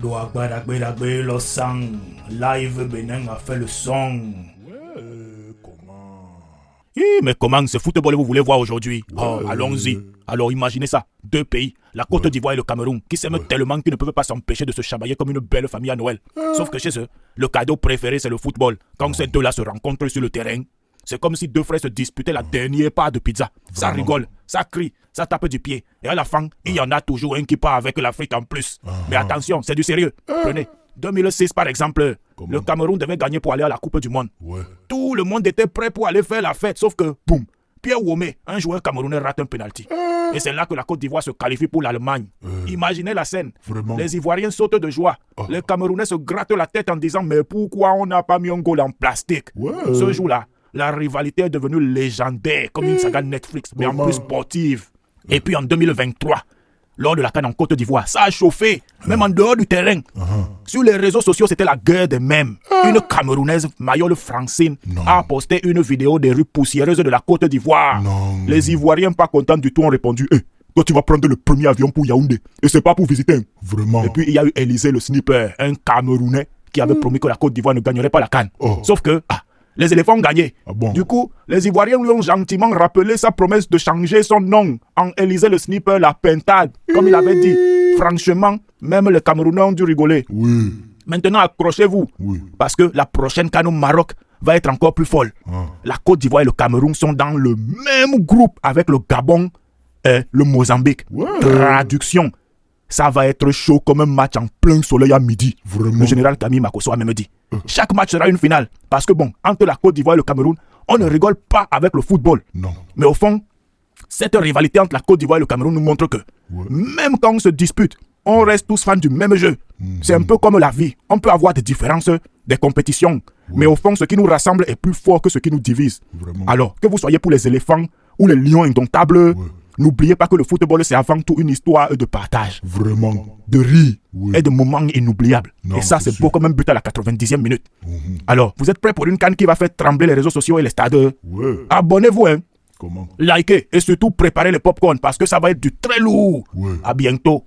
Douagbadagbe le sang. Live Bénin a fait le son. Comment? Mais comment ce football vous voulez voir aujourd'hui? Allons-y. Alors imaginez ça, deux pays, la Côte d'Ivoire et le Cameroun, qui s'aiment tellement qu'ils ne peuvent pas s'empêcher de se chamailler comme une belle famille à Noël. Sauf que chez eux, le cadeau préféré c'est le football. Quand ces deux-là se rencontrent sur le terrain, c'est comme si deux frères se disputaient la dernière part de pizza. Ça rigole, ça crie, ça tape du pied. Et à la fin, il y en a toujours un qui part avec la frite en plus. Mais attention, c'est du sérieux. Prenez, 2006 par exemple, le Cameroun devait gagner pour aller à la Coupe du Monde. Tout le monde était prêt pour aller faire la fête, sauf que, boum, Pierre Womé, un joueur camerounais, rate un penalty. Et c'est là que la Côte d'Ivoire se qualifie pour l'Allemagne. Imaginez la scène. Vraiment? Les Ivoiriens sautent de joie. Les Camerounais se grattent la tête en disant « Mais pourquoi on n'a pas mis un goal en plastique ?» Ce jour-là, la rivalité est devenue légendaire, comme une saga Netflix, mais en plus sportive. Et puis en 2023, lors de la CAN en Côte d'Ivoire, ça a chauffé, même en dehors du terrain. Sur les réseaux sociaux, c'était la guerre des mèmes. Une Camerounaise, Mayol Francine, a posté une vidéo des rues poussiéreuses de la Côte d'Ivoire. Les Ivoiriens, pas contents du tout, ont répondu toi, tu vas prendre le premier avion pour Yaoundé. Et c'est pas pour visiter. Vraiment? Et puis, il y a eu Élysée le sniper, un Camerounais, qui avait promis que la Côte d'Ivoire ne gagnerait pas la CAN. Sauf que, les éléphants ont gagné. Du coup, les Ivoiriens lui ont gentiment rappelé sa promesse de changer son nom en Élysée le sniper, la pintade, comme il avait dit. Franchement, même les Camerounais ont dû rigoler. Maintenant, accrochez-vous, parce que la prochaine CAN au Maroc va être encore plus folle. La Côte d'Ivoire et le Cameroun sont dans le même groupe avec le Gabon et le Mozambique. Traduction. Ça va être chaud comme un match en plein soleil à midi. Vraiment? Le général Camille Makosso a même dit. Chaque match sera une finale. Parce que bon, entre la Côte d'Ivoire et le Cameroun, on ne rigole pas avec le football. Non. Mais au fond, cette rivalité entre la Côte d'Ivoire et le Cameroun nous montre que même quand on se dispute, on reste tous fans du même jeu. C'est un peu comme la vie. On peut avoir des différences, des compétitions. Mais au fond, ce qui nous rassemble est plus fort que ce qui nous divise. Vraiment? Alors, que vous soyez pour les éléphants ou les lions indomptables, n'oubliez pas que le football, c'est avant tout une histoire de partage. Vraiment? De rire et de moments inoubliables. Non, et ça, c'est sûr. beau comme un but à la 90e minute. Alors, vous êtes prêts pour une CAN qui va faire trembler les réseaux sociaux et les stades? Abonnez-vous, Comment? likez et surtout préparez les popcorn parce que ça va être du très lourd. À bientôt.